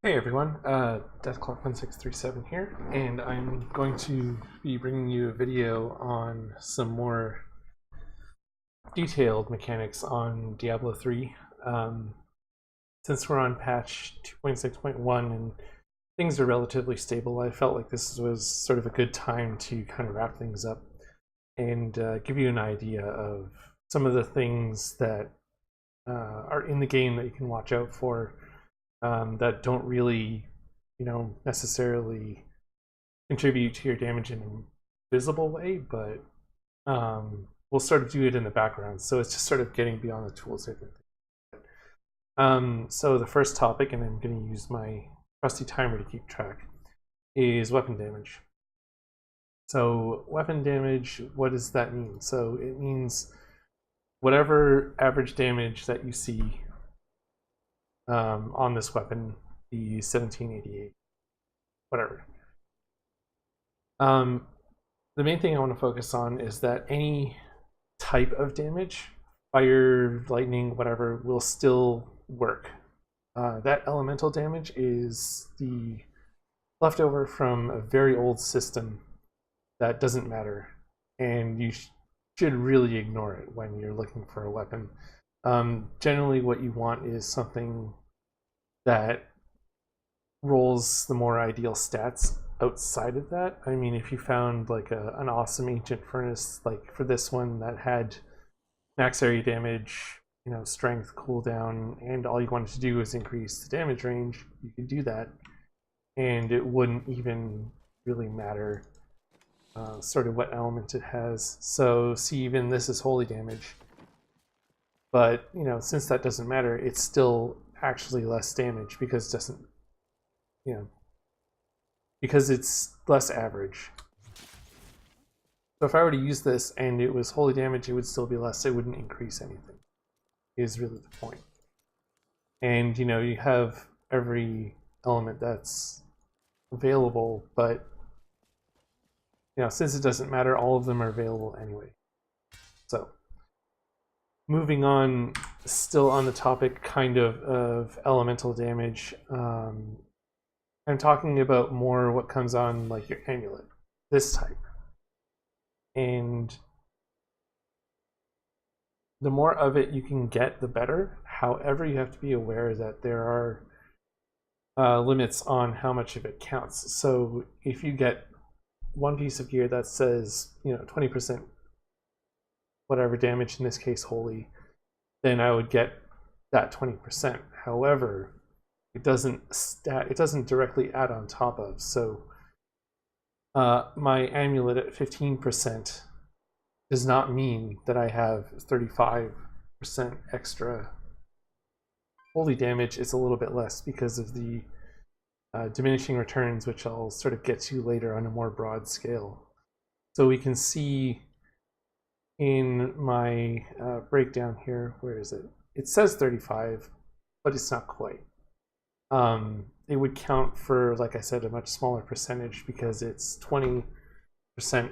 Hey everyone, Deathclock1637 here, and I'm going to be bringing you a video on some more detailed mechanics on Diablo 3. Um, since we're on patch 2.6.1 and things are relatively stable, I felt like this was sort of a good time to kind of wrap things up and give you an idea of some of the things that are in the game that you can watch out for that don't really, necessarily contribute to your damage in a visible way, but we'll sort of do it in the background. So it's just sort of getting beyond the tools, I think. So the first topic, and I'm going to use my trusty timer to keep track, is weapon damage. So weapon damage, what does that mean? So it means whatever average damage that you see on this weapon, the 1788, whatever. The main thing I want to focus on is that any type of damage, fire, lightning, whatever, will still work. That elemental damage is the leftover from a very old system that doesn't matter, and you should really ignore it when you're looking for a weapon. Generally, what you want is something that rolls the more ideal stats outside of that. I mean, if you found like an awesome ancient furnace, like for this one that had max area damage, strength, cooldown, and all you wanted to do was increase the damage range, you could do that, and it wouldn't even really matter sort of what element it has. So see, even this is holy damage, but since that doesn't matter, it's still actually less damage because it doesn't, because it's less average. So if I were to use this and it was holy damage, it would still be less. It wouldn't increase anything, is really the point. And you have every element that's available, but since it doesn't matter, all of them are available anyway. So moving on, still on the topic kind of elemental damage, I'm talking about more what comes on like your amulet, this type. And the more of it you can get, the better. However, you have to be aware that there are limits on how much of it counts. So if you get one piece of gear that says 20% whatever damage, in this case holy, then I would get that 20%. However, it doesn't directly add on top of. So my amulet at 15% does not mean that I have 35% extra holy damage. It's a little bit less because of the diminishing returns, which I'll sort of get to later on a more broad scale. So we can see in my breakdown here, where is it? It says 35, but it's not quite. It would count for, like I said, a much smaller percentage because it's 20%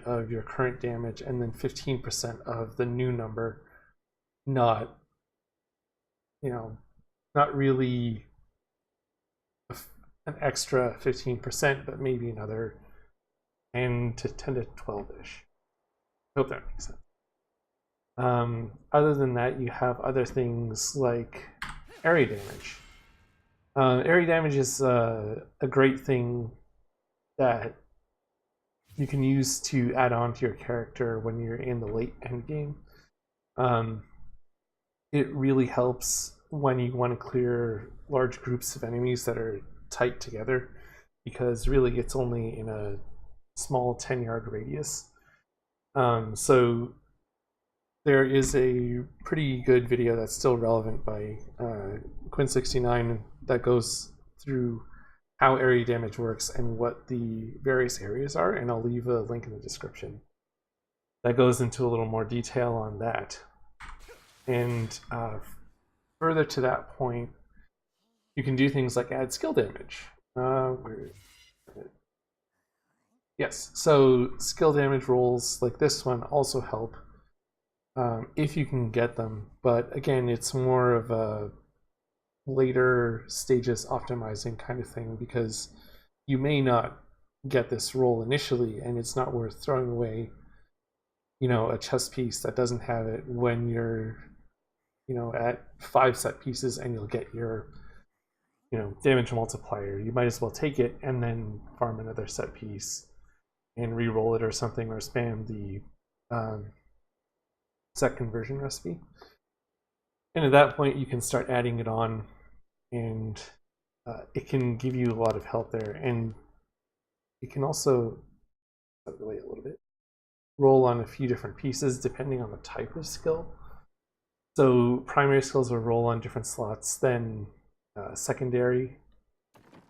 of your current damage and then 15% of the new number, not not really an extra 15%, but maybe another 10 to 12-ish. Hope that makes sense. Other than that, you have other things like area damage. Area damage is a great thing that you can use to add on to your character when you're in the late end game. It really helps when you want to clear large groups of enemies that are tight together, because really it's only in a small 10-yard radius. So there is a pretty good video that's still relevant by Quinn69 that goes through how area damage works and what the various areas are, and I'll leave a link in the description that goes into a little more detail on that. And further to that point, you can do things like add skill damage. Yes, so skill damage rolls like this one also help if you can get them, but again, it's more of a later stages optimizing kind of thing, because you may not get this roll initially, and it's not worth throwing away, a chess piece that doesn't have it when you're, at 5 set pieces, and you'll get your, damage multiplier. You might as well take it and then farm another set piece and re-roll it or something, or spam the set conversion recipe. And at that point, you can start adding it on, and it can give you a lot of help there. And it can also, wait a little bit, roll on a few different pieces depending on the type of skill. So primary skills will roll on different slots than secondary,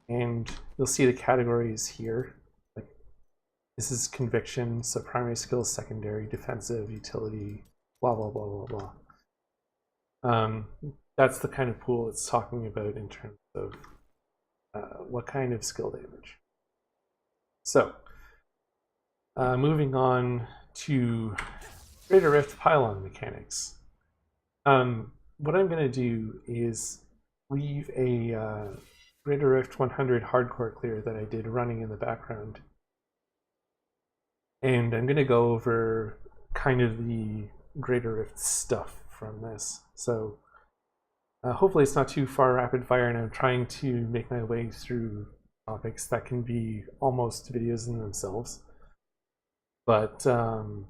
and you'll see the categories here. Like, this is conviction, so primary skills, secondary, defensive, utility, blah blah blah blah blah. That's the kind of pool it's talking about in terms of what kind of skill damage. So moving on to Greater Rift pylon mechanics. What I'm going to do is leave a Greater Rift 100 hardcore clear that I did running in the background, and I'm going to go over kind of the Greater Rift stuff from this. So hopefully it's not too far rapid fire, and I'm trying to make my way through topics that can be almost videos in themselves. But I'll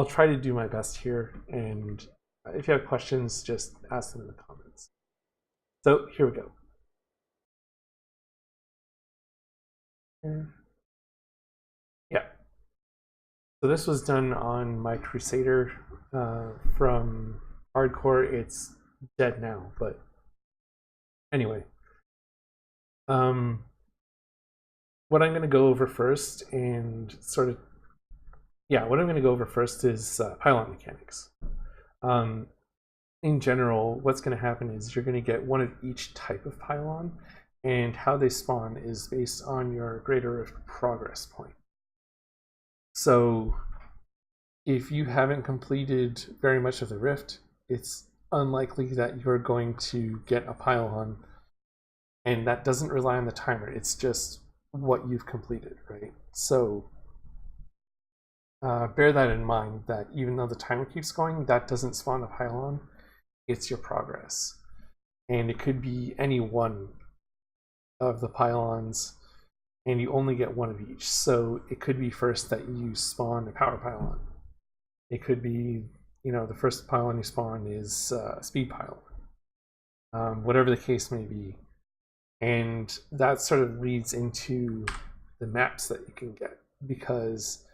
try to do my best here, and if you have questions, just ask them in the comments. So here we go. Yeah. So this was done on my Crusader from hardcore. It's dead now, but anyway. What I'm going to go over first and what I'm going to go over first is pylon mechanics. In general, what's going to happen is you're going to get one of each type of pylon, and how they spawn is based on your Greater Rift progress point. So if you haven't completed very much of the Rift, it's unlikely that you're going to get a pylon, and that doesn't rely on the timer. It's just what you've completed, right? So bear that in mind, that even though the timer keeps going, that doesn't spawn a pylon. It's your progress, and it could be any one of the pylons, and you only get one of each. So it could be first that you spawn a power pylon. It could be, the first pylon you spawn is speed pylon. Whatever the case may be. And that sort of leads into the maps that you can get, because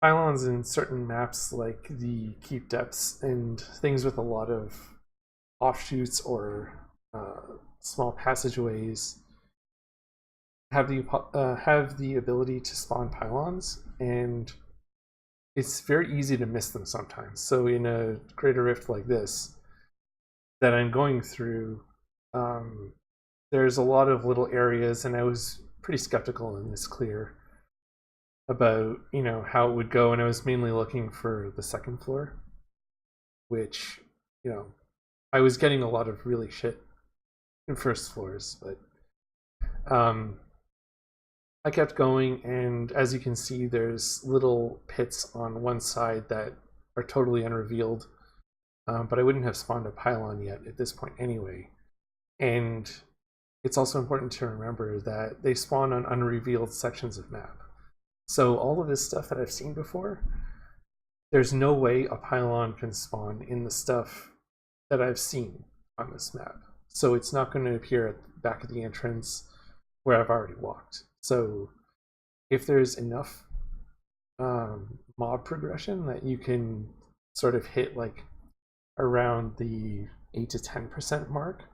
pylons in certain maps, like the keep depths and things with a lot of offshoots or small passageways, have the ability to spawn pylons, and it's very easy to miss them sometimes. So in a Greater Rift like this that I'm going through, there's a lot of little areas, and I was pretty skeptical in this clear about how it would go, and I was mainly looking for the second floor, which I was getting a lot of really shit in first floors, but I kept going, and as you can see, there's little pits on one side that are totally unrevealed, but I wouldn't have spawned a pylon yet at this point anyway. And it's also important to remember that they spawn on unrevealed sections of map. So all of this stuff that I've seen before, there's no way a pylon can spawn in the stuff that I've seen on this map. So it's not going to appear at the back of the entrance where I've already walked. So if there's enough mob progression that you can sort of hit like around the 8 to 10% mark,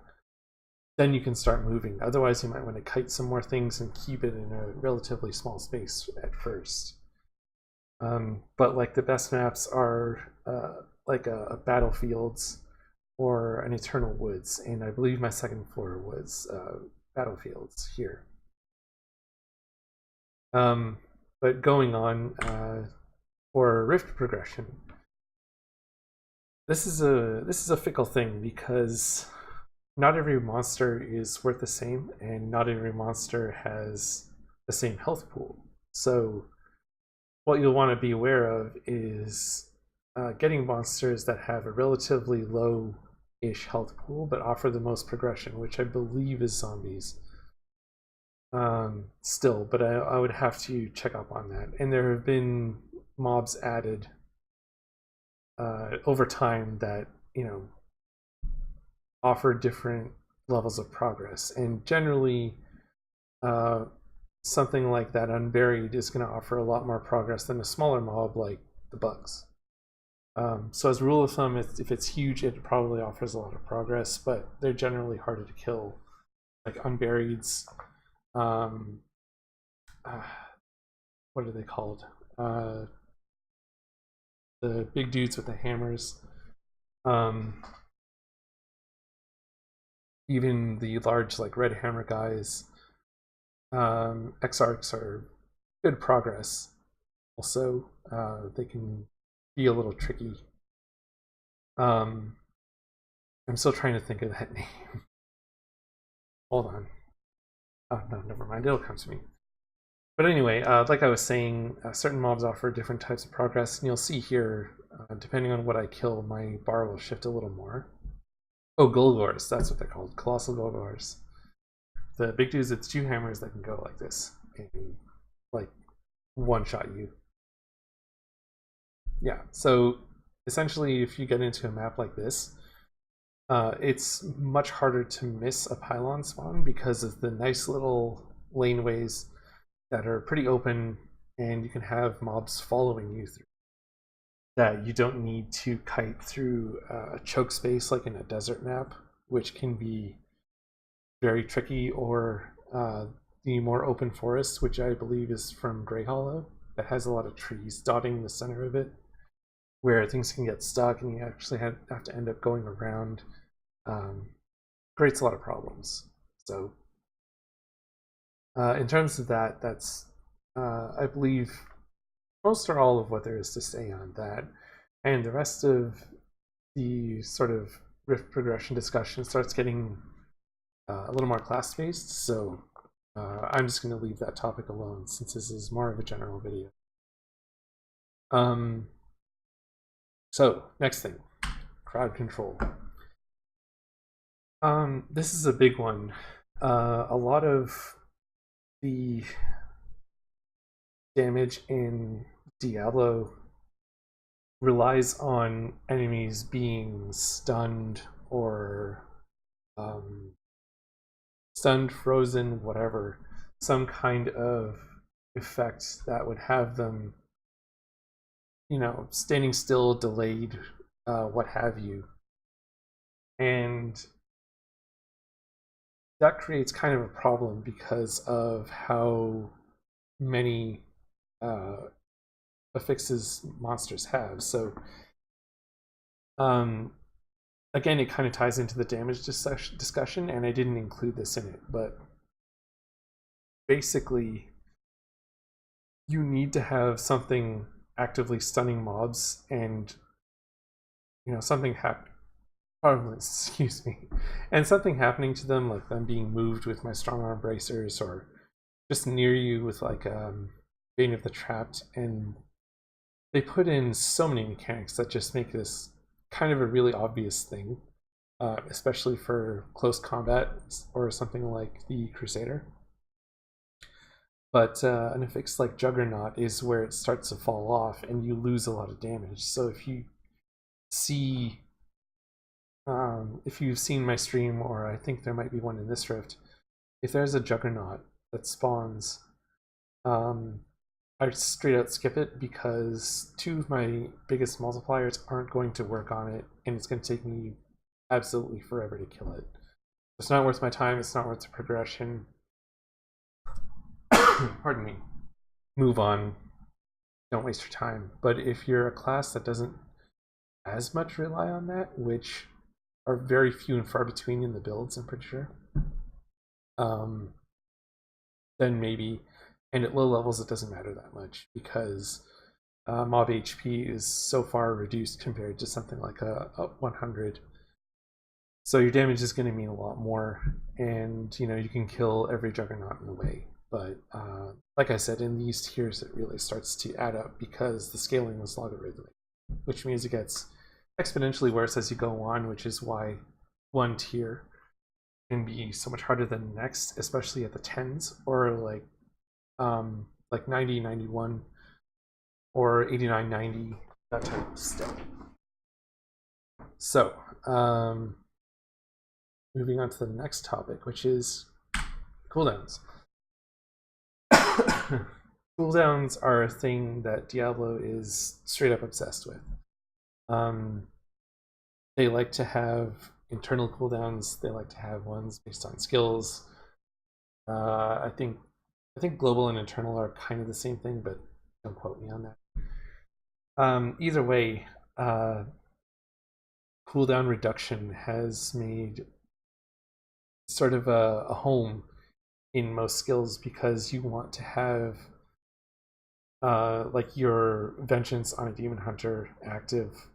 then you can start moving. Otherwise, you might want to kite some more things and keep it in a relatively small space at first. But like the best maps are like a Battlefields or an Eternal Woods, and I believe my second floor was Battlefields here. But going on, for Rift progression, this is a fickle thing because not every monster is worth the same, and not every monster has the same health pool. So what you'll want to be aware of is getting monsters that have a relatively low-ish health pool but offer the most progression, which I believe is zombies. Still, but I would have to check up on that. And there have been mobs added over time that, you know, offer different levels of progress. And generally, something like that unburied is going to offer a lot more progress than a smaller mob like the bugs. So as a rule of thumb, if it's huge, it probably offers a lot of progress, but they're generally harder to kill. Like unburieds, what are they called? The big dudes with the hammers. Even the large, like red hammer guys. Exarchs are good progress. Also, they can be a little tricky. I'm still trying to think of that name. Hold on. Oh, no, never mind. It'll come to me. But anyway, like I was saying, certain mobs offer different types of progress, and you'll see here, depending on what I kill, my bar will shift a little more. Oh, Golgors, that's what they're called. Colossal Golgors. The big dudes, it's two hammers that can go like this and like one-shot you. Yeah, so essentially if you get into a map like this, it's much harder to miss a pylon spawn because of the nice little laneways that are pretty open, and you can have mobs following you through that. You don't need to kite through a choke space like in a desert map, which can be very tricky, or the more open forest, which I believe is from Grey Hollow, that has a lot of trees dotting the center of it, where things can get stuck and you actually have to end up going around. Creates a lot of problems. So in terms of that, that's I believe most or all of what there is to say on that. And the rest of the sort of rift progression discussion starts getting a little more class-based, so I'm just going to leave that topic alone since this is more of a general video. So, next thing, crowd control. This is a big one. A lot of the damage in Diablo relies on enemies being stunned or stunned, frozen, whatever, some kind of effect that would have them, you know, standing still, delayed, what have you. And that creates kind of a problem because of how many affixes monsters have. So again, it kind of ties into the damage discussion, and I didn't include this in it, but basically you need to have something actively stunning mobs, and you know, something excuse me, and something happening to them, like them being moved with my strong arm bracers, or just near you with like Bane of the Trapped. And they put in so many mechanics that just make this kind of a really obvious thing, especially for close combat or something like the Crusader. But an affix like Juggernaut is where it starts to fall off and you lose a lot of damage. So if you see, if you've seen my stream, or I think there might be one in this rift, if there's a Juggernaut that spawns, I straight out skip it because two of my biggest multipliers aren't going to work on it, and it's going to take me absolutely forever to kill it. It's not worth my time, it's not worth the progression. Pardon me. Move on. Don't waste your time. But if you're a class that doesn't as much rely on that, which are very few and far between in the builds, I'm pretty sure, then maybe. And at low levels, it doesn't matter that much because mob HP is so far reduced compared to something like a 100. So your damage is going to mean a lot more, and you can kill every juggernaut in a way. But like I said, in these tiers, it really starts to add up because the scaling was logarithmic, which means it gets exponentially worse as you go on, which is why one tier can be so much harder than the next, especially at the 10s or like 90, 91 or 89, 90, that type of stuff. So, moving on to the next topic, which is cooldowns. Cooldowns are a thing that Diablo is straight up obsessed with. They like to have internal cooldowns. They like to have ones based on skills. I think global and internal are kind of the same thing, but don't quote me on that. Either way, cooldown reduction has made sort of a home in most skills because you want to have like your vengeance on a demon hunter active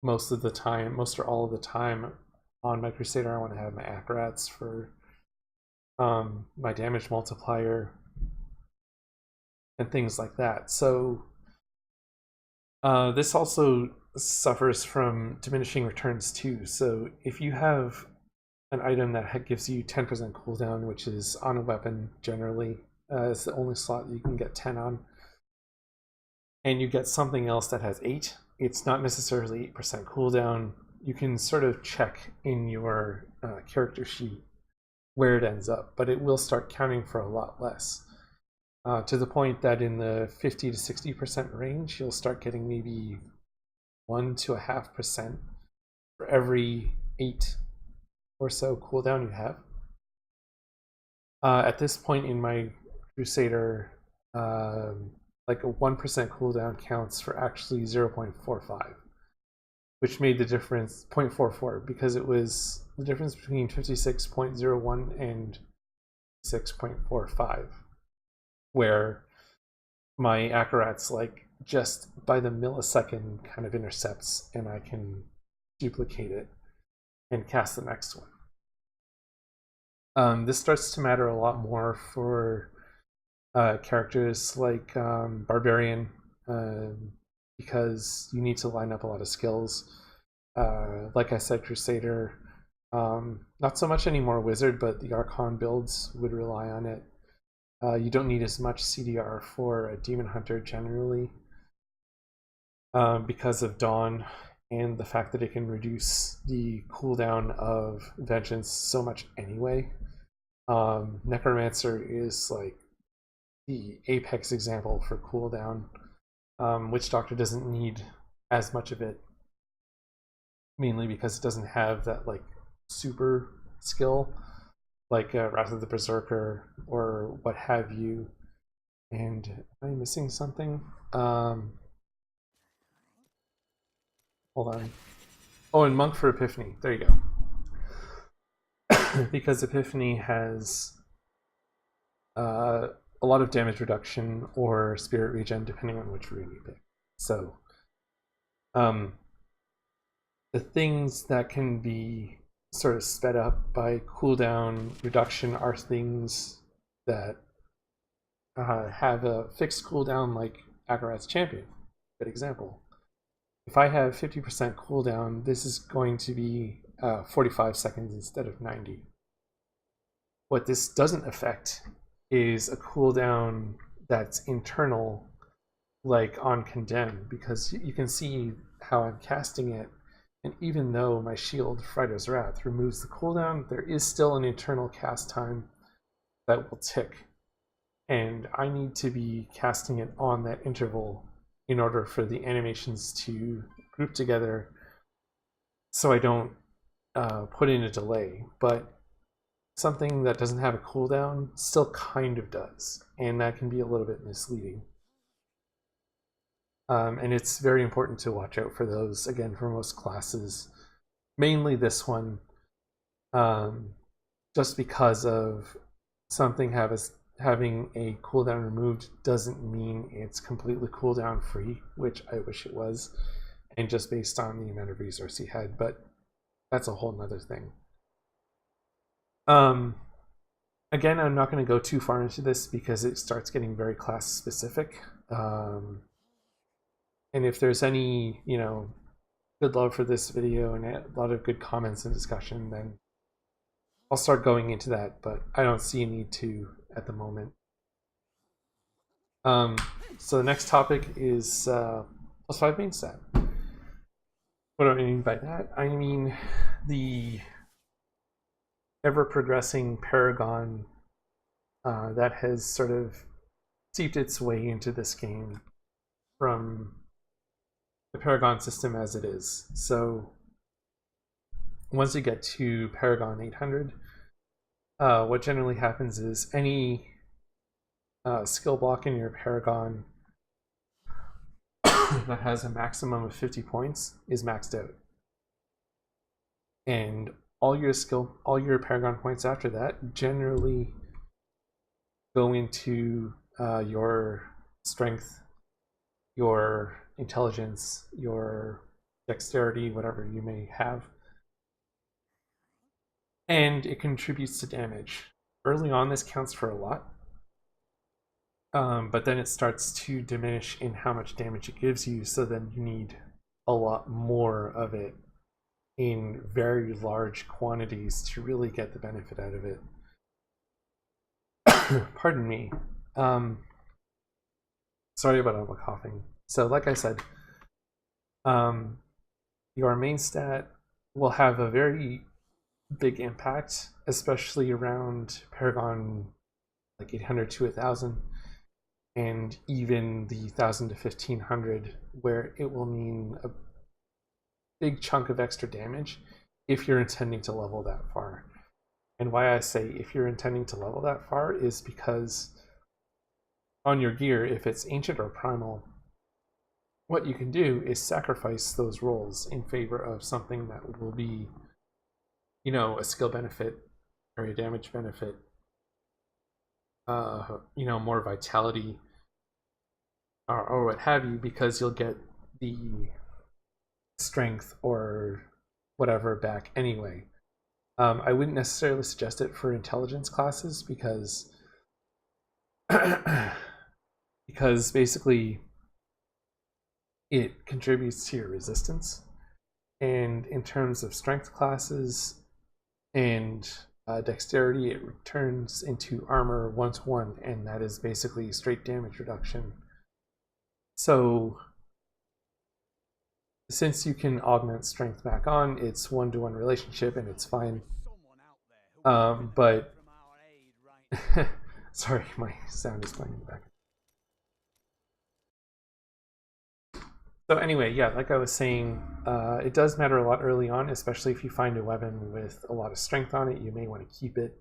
most of the time, most or all of the time. On my crusader, I want to have my acrats for my damage multiplier and things like that. So this also suffers from diminishing returns too. So if you have an item that gives you 10% cooldown, which is on a weapon generally, it's the only slot that you can get 10 on, and you get something else that has 8, it's not necessarily 8% cooldown. You can sort of check in your character sheet where it ends up, but it will start counting for a lot less. To the point that in the 50 to 60% range, you'll start getting maybe 1 to 0.5% for every 8 or so cooldown you have. At this point in my crusader, like a 1% cooldown counts for actually 0.45, which made the difference 0.44 because it was the difference between 56.01 and 6.45, where my accurat's like just by the millisecond kind of intercepts, and I can duplicate it and cast the next one. This starts to matter a lot more for characters like Barbarian, because you need to line up a lot of skills. Like I said, Crusader, not so much anymore Wizard, but the Archon builds would rely on it. You don't need as much CDR for a Demon Hunter generally because of Dawn and the fact that it can reduce the cooldown of Vengeance so much anyway. Necromancer is like the apex example for cooldown. Witch Doctor doesn't need as much of it, mainly because it doesn't have that like super skill like Wrath of the Berserker or what have you. And am I missing something? Hold on. Oh, and Monk for Epiphany. There you go. Because Epiphany has a lot of damage reduction or spirit regen, depending on which rune you pick. So, the things that can be sort of sped up by cooldown reduction are things that have a fixed cooldown, like Akarat's Champion. Good example. If I have 50% cooldown, this is going to be 45 seconds instead of 90. What this doesn't affect is a cooldown that's internal, like on Condemn, because you can see how I'm casting it, and even though my shield, Frido's Wrath, removes the cooldown, there is still an internal cast time that will tick, and I need to be casting it on that interval in order for the animations to group together so I don't put in a delay. But something that doesn't have a cooldown still kind of does, and that can be a little bit misleading. And it's very important to watch out for those, again, for most classes. Mainly this one, just because of something having a cooldown removed doesn't mean it's completely cooldown free, which I wish it was, and just based on the amount of resource he had, but that's a whole nother thing. Again, I'm not going to go too far into this because it starts getting very class specific. And if there's any, good love for this video and a lot of good comments and discussion, then I'll start going into that, but I don't see a need to at the moment. So the next topic is +5 main stat. What do I mean by that? I mean the ever-progressing Paragon that has sort of seeped its way into this game from the Paragon system as it is. So once you get to Paragon 800, what generally happens is any skill block in your Paragon that has a maximum of 50 points is maxed out. And all your Paragon points after that generally go into your strength, your intelligence, your dexterity, whatever you may have. And it contributes to damage. Early on, this counts for a lot. But then it starts to diminish in how much damage it gives you, so then you need a lot more of it in very large quantities to really get the benefit out of it. Pardon me. Sorry about all the coughing. So like I said, your main stat will have a very big impact, especially around Paragon like 800 to 1000, and even the 1000 to 1500, where it will mean a big chunk of extra damage if you're intending to level that far. And why I say if you're intending to level that far is because on your gear, if it's ancient or primal, what you can do is sacrifice those rolls in favor of something that will be, a skill benefit or a damage benefit, more vitality or what have you, because you'll get the strength or whatever back anyway. I wouldn't necessarily suggest it for intelligence classes because basically it contributes to your resistance. And in terms of strength classes and dexterity, it returns into armor 1-to-1, and that is basically straight damage reduction. So since you can augment strength back on, it's 1-to-1 relationship and it's fine. But sorry, my sound is playing in the back. So anyway, yeah, like I was saying, it does matter a lot early on, especially if you find a weapon with a lot of strength on it. You may want to keep it,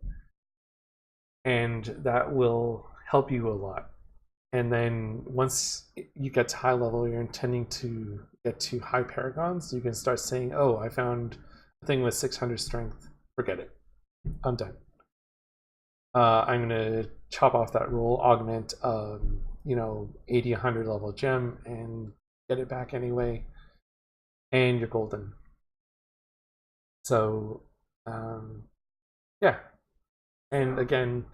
and that will help you a lot. And then once you get to high level, you're intending to get to high paragons, you can start saying, oh, I found a thing with 600 strength. Forget it. I'm done. I'm going to chop off that roll, augment 80, 100 level gem, and get it back anyway. And you're golden. So, yeah. And again,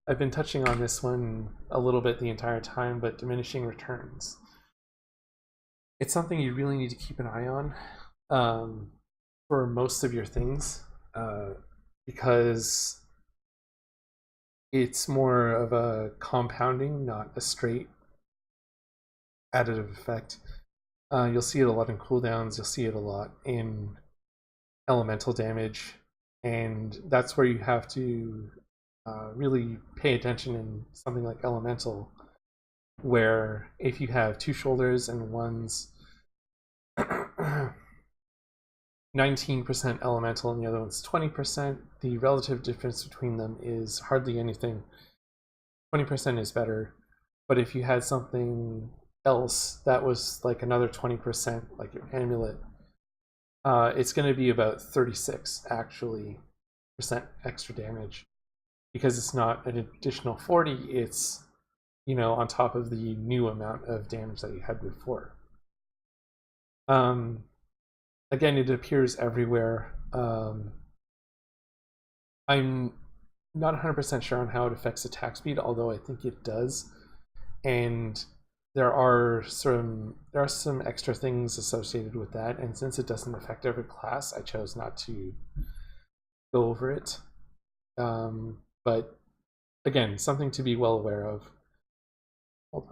I've been touching on this one a little bit the entire time, but diminishing returns. It's something you really need to keep an eye on for most of your things, because it's more of a compounding, not a straight additive effect. You'll see it a lot in cooldowns, you'll see it a lot in elemental damage, and that's where you have to really pay attention in something like elemental, where if you have two shoulders and one's 19% elemental and the other one's 20%, the relative difference between them is hardly anything. 20% is better, but if you had something else that was like another 20%, like your amulet, it's going to be about 36 actually percent extra damage. because it's not an additional 40, it's, you know, on top of the new amount of damage that you had before. Again, it appears everywhere. I'm not 100% sure on how it affects attack speed, although I think it does. And there are some extra things associated with that, and since it doesn't affect every class, I chose not to go over it. But again, something to be well aware of. Hold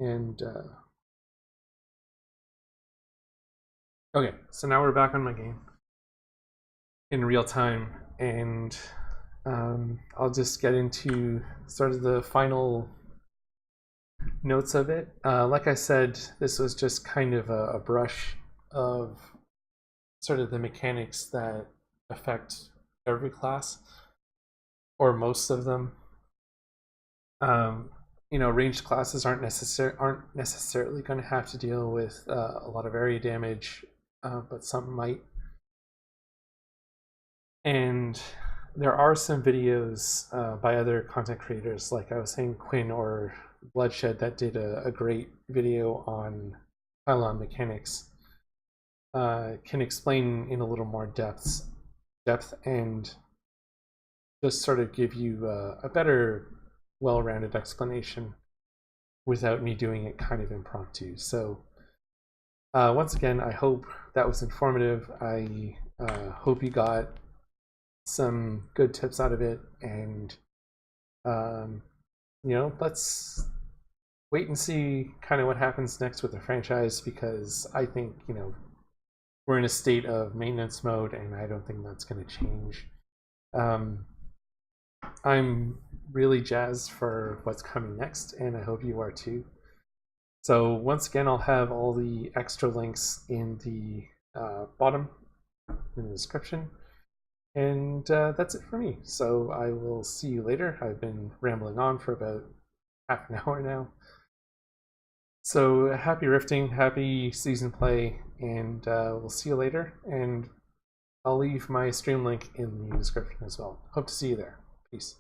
on. And okay, so now we're back on my game in real time, and I'll just get into sort of the final notes of it. Like I said, this was just kind of a brush of sort of the mechanics that affect every class, or most of them. You know, ranged classes aren't necessarily going to have to deal with a lot of area damage, but some might. And there are some videos by other content creators, like I was saying, Quinn or Bloodshed, that did a great video on pylon mechanics. Can explain in a little more depth and just sort of give you a better, well-rounded explanation without me doing it kind of impromptu. So once again, I hope that was informative. I hope you got some good tips out of it, and you know, let's wait and see kind of what happens next with the franchise, because I think, you know, we're in a state of maintenance mode, and I don't think that's going to change. I'm really jazzed for what's coming next, and I hope you are too. So once again, I'll have all the extra links in the bottom in the description. And that's it for me. So I will see you later. I've been rambling on for about half an hour now. So happy rifting, happy season play, and we'll see you later. And I'll leave my stream link in the description as well. Hope to see you there. Peace.